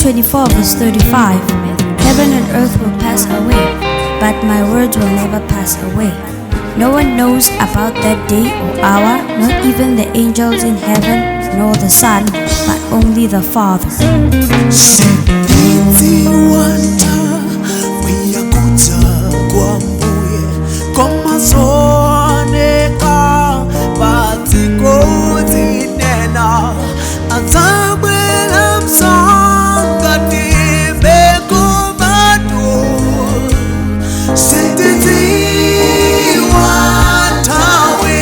24 verse 35. Heaven and earth will pass away, but my words will never pass away. No one knows about that day or hour, not even the angels in heaven, nor the Son, but only the Father. Sitidziwa uyakuza kwa mbuye komazoneka batiko zinena azabwela msangati bekomatu. Sitidziwa tawe,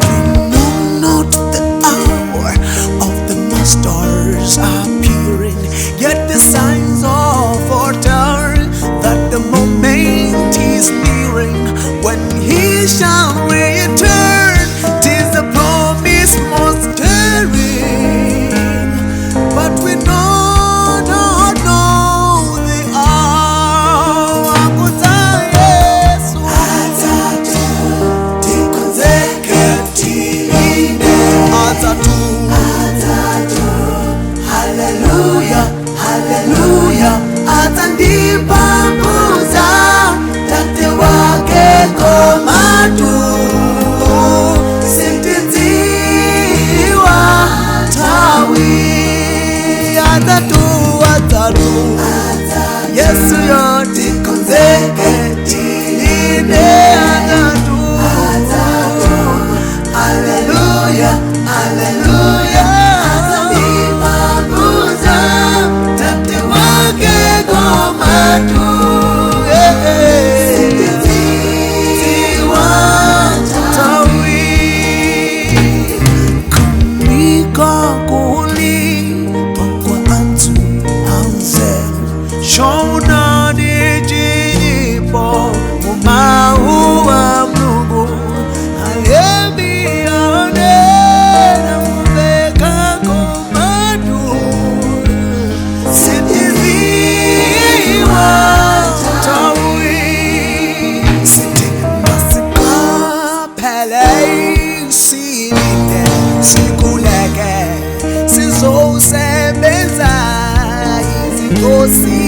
we know not the hour of the stars appearing, yet the signs of foretell that the moment is nearing when he shall return. 'Tis the promise most daring, but we know not know the hour. Yesu atatu tikonzeketine atatu. Hallelujah, hallelujah, atandipambuza tate wake komatu. Sitidziwa tawi atatu. Yesu yote konzeke tilinde atatu. Hallelujah, hallelujah. Shona nijinipo umaua Mungu alemione na mubeka komadu. Sitidziwa tawi siti masika pele sinite sikuleke sizosebeza izikosi.